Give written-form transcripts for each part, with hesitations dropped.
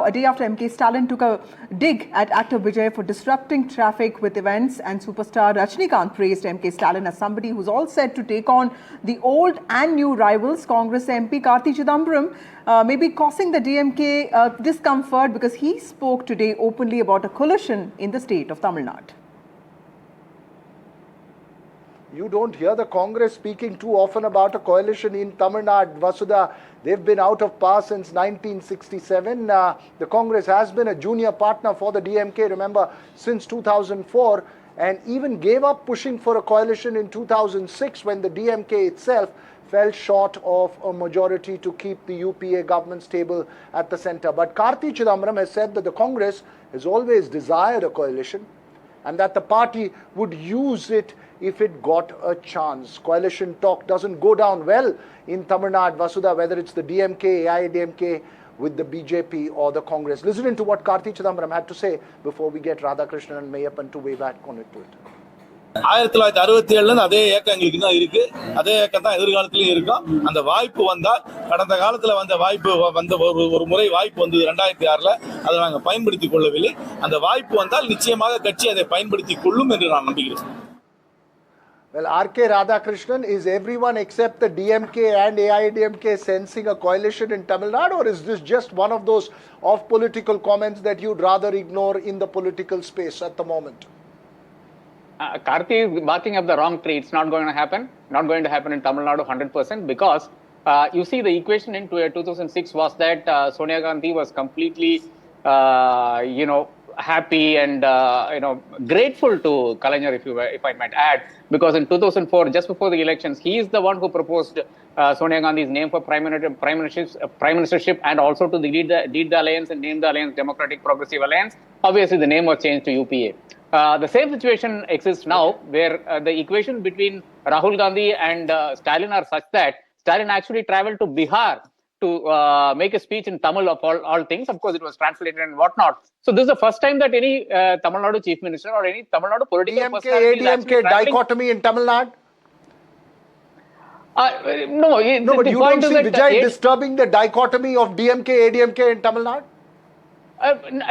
A day after MK Stalin took a dig at actor Vijay for disrupting traffic with events, and superstar Rajnikant praised MK Stalin as somebody who's all set to take on the old and new rivals. Congress MP Karti Chidambaram may be causing the DMK discomfort because he spoke today openly about a coalition in the state of Tamil Nadu. You don't hear the Congress speaking too often about a coalition in Tamil Nadu. Vasudha, they've been out of power since 1967. The Congress has been a junior partner for the DMK, remember, since 2004, and even gave up pushing for a coalition in 2006 when the DMK itself fell short of a majority to keep the UPA government stable at the centre. But Karti Chidambaram has said that the Congress has always desired a coalition and that the party would use it if it got a chance. Coalition talk doesn't go down well in Tamil Nadu, Vasudha, whether it's the DMK, AIDMK, with the BJP or the Congress. Listen to what Karti Chidambaram had to say before we get Radhakrishnan and Mayappan to weigh back on it to it. 1967 அதே ஏக்கம் எங்களுக்கு தான் இருக்கு. அதே ஏக்கம் தான் எதிர்காலத்திலும் இருக்கும். அந்த வாய்ப்பு வந்தால் கடந்த காலத்துல வந்த வாய்ப்பு வந்த ஒரு முறை வாய்ப்பு வந்து 2006ல அதை நாங்கள் பயன்படுத்திக் கொள்ளவில்லை. அந்த வாய்ப்பு வந்தால் நிச்சயமாக கட்சி அதை பயன்படுத்திக் கொள்ளும் என்று நான் நம்புகிறேன். Well, RK Radhakrishnan, is everyone except the DMK and AIDMK sensing a coalition in Tamil Nadu, or is this just one of those off-political comments that you'd rather ignore in the political space at the moment? Karti is barking up the wrong tree. It's not going to happen. Not going to happen in Tamil Nadu 100% because you see the equation in 2006 was that Sonia Gandhi was completely, happy and grateful to Kalainar, if I might add, because in 2004, just before the elections, he is the one who proposed Sonia Gandhi's name for prime ministership and also to lead the alliance and name the alliance Democratic Progressive Alliance. Obviously, the name was changed to UPA. The same situation exists now, where the equation between Rahul Gandhi and Stalin are such that Stalin actually traveled to Bihar to make a speech in Tamil of all things. Of course, it was translated and whatnot. So this is the first time that any Tamil Nadu chief minister or any Tamil Nadu political personality is actually traveling. Dichotomy in Tamil Nadu? No, but you don't see Vijay disturbing the dichotomy of DMK, ADMK in Tamil Nadu?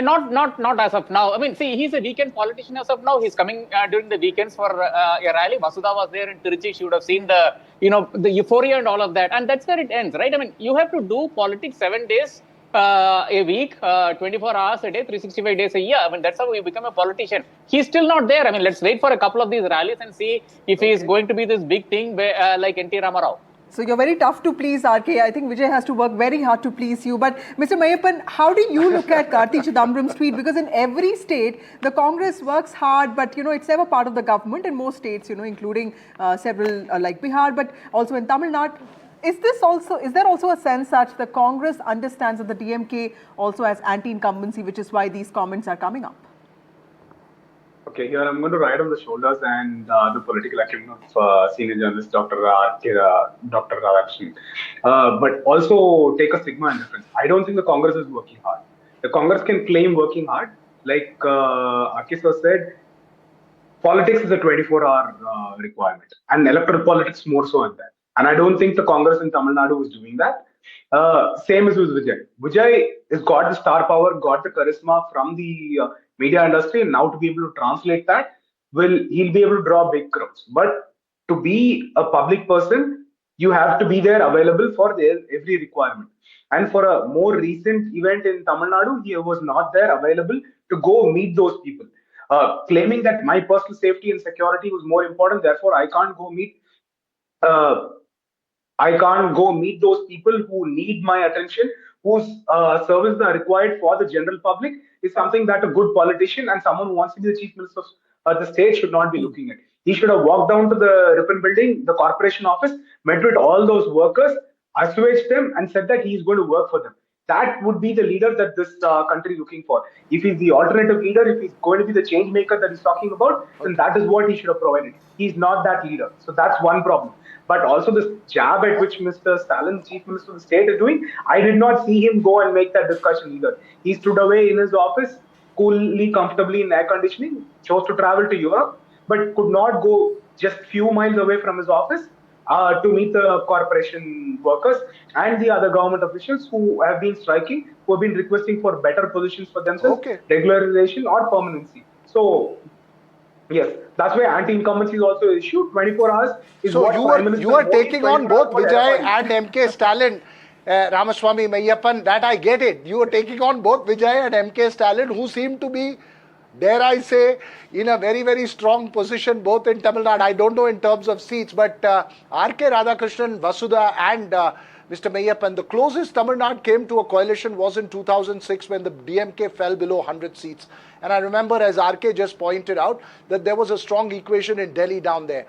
Not as of now. I mean, see, he's a weekend politician as of now. He's coming during the weekends for a rally. Vasudha was there in Tiruchi. She would have seen the euphoria and all of that. And that's where it ends, right? I mean, you have to do politics 7 days a week, 24 hours a day, 365 days a year. I mean, that's how you become a politician. He's still not there. I mean, let's wait for a couple of these rallies and see if he is going to be this big thing like NT Ramarao. So you're very tough to please, RK. I think Vijay has to work very hard to please you. But Mr. Mayappan, how do you look at Karti Chidambaram's tweet? Because in every state, the Congress works hard, but it's never part of the government in most states, including several like Bihar, but also in Tamil Nadu. Is there also a sense that the Congress understands that the DMK also has anti-incumbency, which is why these comments are coming up? Okay, here I'm going to ride on the shoulders and the political acumen of senior journalist Dr. Radhakrishnan, but also take a stigma and difference. I don't think the Congress is working hard. The Congress can claim working hard. Like RK sir said, politics is a 24-hour requirement, and electoral politics more so than that. And I don't think the Congress in Tamil Nadu is doing that. Same as with Vijay. Vijay has got the star power, got the charisma from the media industry, and now to be able to translate that, he'll be able to draw big crowds. But to be a public person, you have to be there available for every requirement. And for a more recent event in Tamil Nadu, he was not there available to go meet those people. Claiming that my personal safety and security was more important, therefore I can't go meet those people who need my attention, whose services are required for the general public, is something that a good politician and someone who wants to be the chief minister of the state should not be looking at. He should have walked down to the Ripon building, the corporation office, met with all those workers, assuaged them, and said that he is going to work for them. That would be the leader that this country is looking for. If he's the alternative leader, if he's going to be the change maker that he's talking about, then that is what he should have provided. He's not that leader. So that's one problem. But also this jab at which Mr. Stalin, Chief Minister of the state, is doing, I did not see him go and make that discussion either. He stood away in his office, coolly, comfortably in air conditioning, chose to travel to Europe, but could not go just few miles away from his office to meet the corporation workers and the other government officials who have been striking, who have been requesting for better positions for themselves, Okay. regularization or permanency. So yes, that's why anti-incumbency is also issued. 24 hours is So what Prime Minister you are Modi, taking on 24 hours both what Vijay Edappadi. and MK Stalin, Ramaswamy Mayappan. That I get it. You are taking on both Vijay and MK Stalin, who seem to be, dare I say, in a very, very strong position both in Tamil Nadu. I don't know in terms of seats, but R.K. Radhakrishnan, Vasudha and Mr. Mayappan, the closest Tamil Nadu came to a coalition was in 2006 when the DMK fell below 100 seats. And I remember, as R.K. just pointed out, that there was a strong equation in Delhi down there.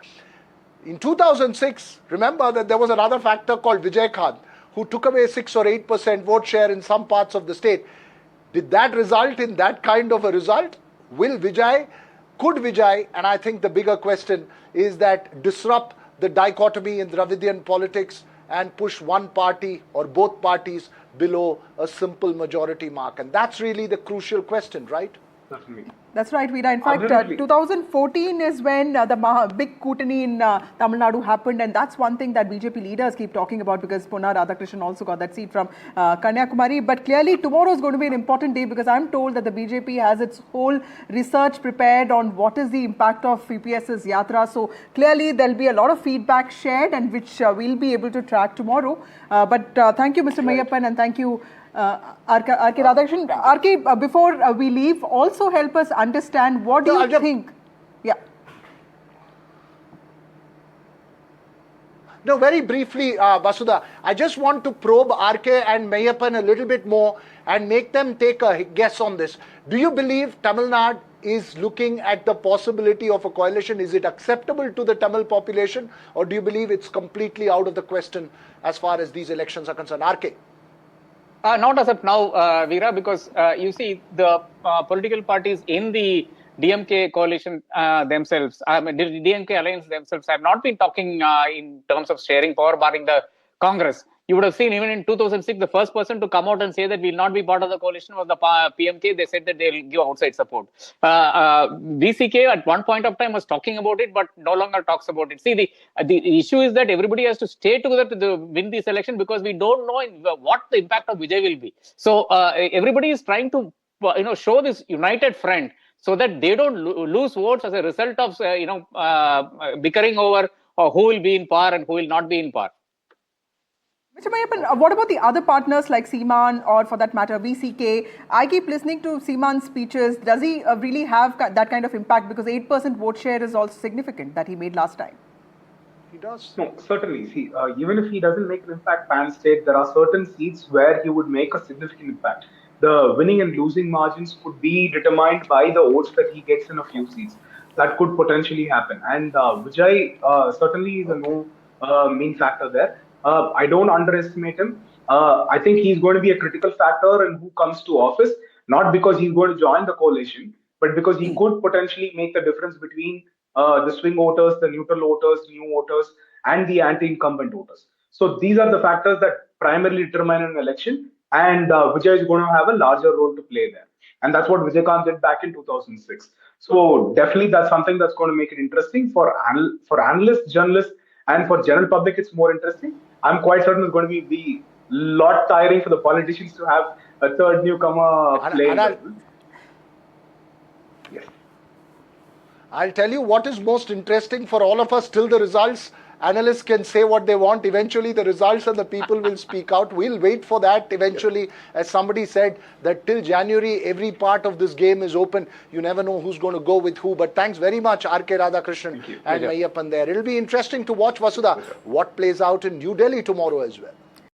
In 2006, remember that there was another factor called Vijay Khan, who took away 6 or 8% vote share in some parts of the state. Did that result in that kind of a result? Could Vijay, and I think the bigger question is that, disrupt the dichotomy in Dravidian politics and push one party or both parties below a simple majority mark? And that's really the crucial question, right? Certainly. That's right, Veera. In fact, Absolutely. 2014 is when the big Kutani in Tamil Nadu happened, and that's one thing that BJP leaders keep talking about, because Ponna Radhakrishnan also got that seat from Kanyakumari. But clearly, tomorrow is going to be an important day, because I'm told that the BJP has its whole research prepared on what is the impact of PPS's Yatra. So clearly, there'll be a lot of feedback shared, and which we'll be able to track tomorrow. But thank you, Mr. Mayappan, and thank you, R.K. Radhakrishnan. R.K., before we leave, also help us understand what do you think? Yeah. No, very briefly, Vasudha, I just want to probe R.K. and Mayappan a little bit more and make them take a guess on this. Do you believe Tamil Nadu is looking at the possibility of a coalition? Is it acceptable to the Tamil population, or do you believe it's completely out of the question as far as these elections are concerned? R.K. Not as of now, Veera, because you see the political parties in the DMK coalition themselves, DMK alliance themselves, have not been talking in terms of sharing power, barring the Congress. You would have seen even in 2006, the first person to come out and say that we will not be part of the coalition was the PMK. They said that they will give outside support. VCK at one point of time was talking about it, but no longer talks about it. See, the issue is that everybody has to stay together to win this election, because we don't know what the impact of Vijay will be. So everybody is trying to show this united front, so that they don't lose votes as a result of bickering over who will be in power and who will not be in power. Mr. Mayappan, what about the other partners like Seeman, or for that matter VCK? I keep listening to Seeman's speeches. Does he really have that kind of impact? Because 8% vote share is also significant that he made last time. He does. No, certainly. See, even if he doesn't make an impact pan-state, there are certain seats where he would make a significant impact. The winning and losing margins could be determined by the votes that he gets in a few seats. That could potentially happen. And Vijay certainly is a no mean factor there. I don't underestimate him. I think he's going to be a critical factor in who comes to office, not because he's going to join the coalition, but because he could potentially make the difference between the swing voters, the neutral voters, new voters, and the anti-incumbent voters. So these are the factors that primarily determine an election, and Vijay is going to have a larger role to play there. And that's what Vijay Khan did back in 2006. So definitely that's something that's going to make it interesting for analysts, journalists, and for general public. It's more interesting. I'm quite certain it's going to be a lot tiring for the politicians to have a third newcomer playing. Yes. I'll tell you what is most interesting for all of us till the results. Analysts can say what they want. Eventually, the results and the people will speak out. We'll wait for that. Eventually, as somebody said, that till January, every part of this game is open. You never know who's going to go with who. But thanks very much, R.K. Radhakrishnan and Mayappan there. It'll be interesting to watch, Vasudha, what plays out in New Delhi tomorrow as well.